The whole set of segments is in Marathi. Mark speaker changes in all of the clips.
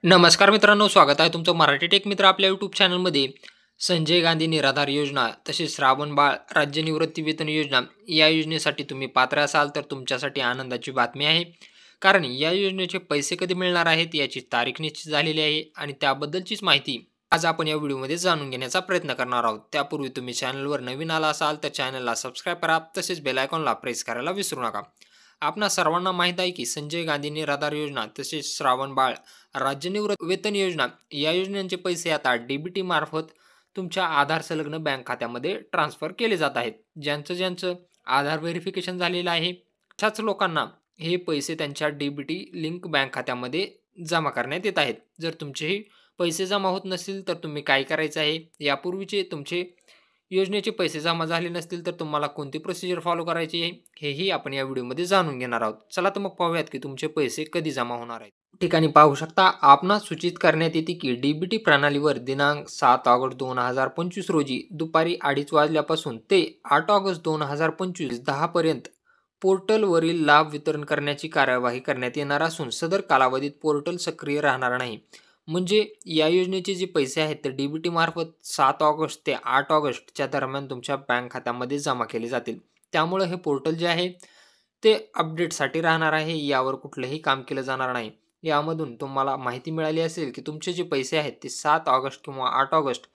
Speaker 1: नमस्कार मित्रांनो, स्वागत आहे तुमचं मराठी टेक मित्र आपल्या यूट्यूब चॅनलमध्ये. संजय गांधी निराधार योजना तसेच श्रावण बाळ राज्य निवृत्ती वेतन योजना या योजनेसाठी तुम्ही पात्र असाल तर तुमच्यासाठी आनंदाची बातमी आहे. कारण या योजनेचे पैसे कधी मिळणार आहेत याची तारीख निश्चित झालेली आहे आणि त्याबद्दलचीच माहिती आज आपण या व्हिडिओमध्ये जाणून घेण्याचा प्रयत्न करणार आहोत. त्यापूर्वी तुम्ही चॅनलवर नवीन आला असाल तर चॅनलला सबस्क्राईब करा, तसेच बेल आयकॉनला प्रेस करायला विसरू नका. आपणा सर्वांना माहीत आहे की संजय गांधी निराधार योजना तसेच श्रावण बाळ राज्य निवृत्ती वेतन योजना या योजनांचे पैसे आता डीबीटी मार्फत तुमच्या आधार संलग्न बँक खात्यामध्ये ट्रान्सफर केले जात आहेत. ज्यांचं आधार व्हेरिफिकेशन झालेलं आहे अशाच लोकांना हे पैसे त्यांच्या डीबीटी लिंक बँक खात्यामध्ये जमा करण्यात येत आहेत. जर तुमचेही पैसे जमा होत नसतील तर तुम्ही काय करायचं आहे, यापूर्वीचे तुमचे योजनेचे पैसे जमा झाले नसतील तर तुम्हाला कोणती प्रोसिजर फॉलो करायची आहे हेही आपण या व्हिडिओमध्ये जाणून घेणार आहोत. चला तर मग पाहूयात की तुमचे पैसे कधी जमा होणार आहेत. ठिकाणी पाहू शकता आपणास सूचित करण्यात येते की डीबीटी प्रणालीवर दिनांक 7 ऑगस्ट 2025 रोजी दुपारी 2:30 वाजल्यापासून ते 8 ऑगस्ट 2025 10 पर्यंत पोर्टलवरील लाभ वितरण करण्याची कार्यवाही करण्यात येणार असून सदर कालावधीत पोर्टल सक्रिय राहणार नाही. म्हणजे या योजनेचे जे पैसे आहेत ते डीबीटी मार्फत 7 ऑगस्ट ते 8 ऑगस्टच्या दरम्यान तुमच्या बँक खात्यामध्ये जमा केले जातील. त्यामुळे हे पोर्टल जे आहे ते अपडेटसाठी राहणार आहे, यावर कुठलंही काम केलं जाणार नाही. यामधून तुम्हाला माहिती मिळाली असेल की तुमचे जे पैसे आहेत ते 7 ऑगस्ट किंवा 8 ऑगस्ट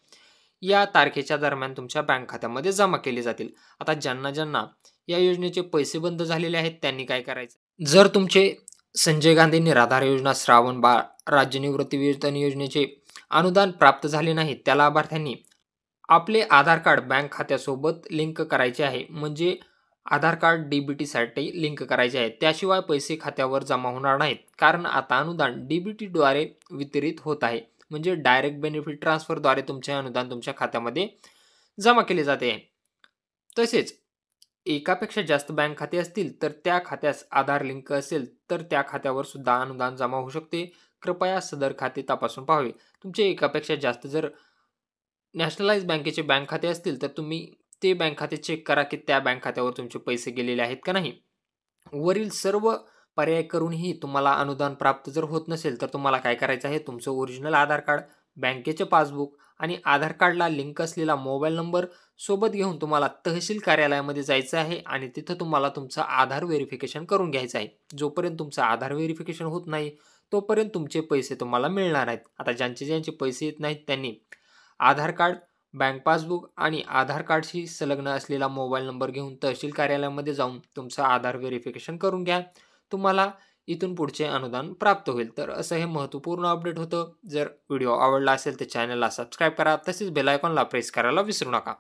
Speaker 1: या तारखेच्या दरम्यान तुमच्या बँक खात्यामध्ये जमा केले जातील. आता ज्यांना या योजनेचे पैसे बंद झालेले आहेत त्यांनी काय करायचं, जर तुमचे संजय गांधी निराधार योजना, श्रावण बाळ राज्य निवृत्ती वेतन योजनेचे अनुदान प्राप्त झाले नाही, त्या लाभार्थ्यांनी आपले आधार कार्ड बँक खात्यासोबत लिंक करायचे आहे. म्हणजे आधार कार्ड डीबीटीसाठी लिंक करायचे आहे. त्याशिवाय पैसे खात्यावर जमा होणार नाहीत. कारण आता अनुदान डीबीटीद्वारे वितरित होत आहे. म्हणजे डायरेक्ट बेनिफिट ट्रान्सफरद्वारे तुमचे अनुदान तुमच्या खात्यामध्ये जमा केले जाते. तसेच एकापेक्षा जास्त बँक खाते असतील तर त्या खात्यास आधार लिंक असेल तर त्या खात्यावर सुद्धा अनुदान जमा होऊ शकते. कृपया सदर खाते तपासून पाहावे. तुमचे एकापेक्षा जास्त जर नॅशनलाइज बँकेचे बँक खाते असतील तर तुम्ही ते बँक खाते चेक करा की त्या बँक खात्यावर तुमचे पैसे गेलेले आहेत का नाही. वरील सर्व पर्याय करूनही तुम्हाला अनुदान प्राप्त जर होत नसेल तर तुम्हाला काय करायचं आहे, तुमचं ओरिजिनल आधार कार्ड, बँकेचे पासबुक आणि आधार कार्डला लिंक असलेला मोबाईल नंबर सोबत घेऊन तुम्हाला तहसील कार्यालयामध्ये जायचं आहे आणि तिथं तुम्हाला तुमचं आधार व्हेरिफिकेशन करून घ्यायचं आहे. जोपर्यंत तुमचं आधार व्हेरिफिकेशन होत नाही तोपर्यंत तुमचे पैसे तुम्हाला मिळणार नाहीत. आता ज्यांचे पैसे येत नाहीत त्यांनी आधार कार्ड, बँक पासबुक आणि आधार कार्डशी संलग्न असलेला मोबाईल नंबर घेऊन तहसील कार्यालयामध्ये जाऊन तुमचं आधार व्हेरिफिकेशन करून घ्या. तुम्हाला इथून पुढचे अनुदान प्राप्त होईल. तर असं हे महत्त्वपूर्ण अपडेट होतं. जर व्हिडिओ आवडला असेल तर चॅनलला सबस्क्राईब करा, तसेच बेल आयकॉनला प्रेस करायला विसरू नका.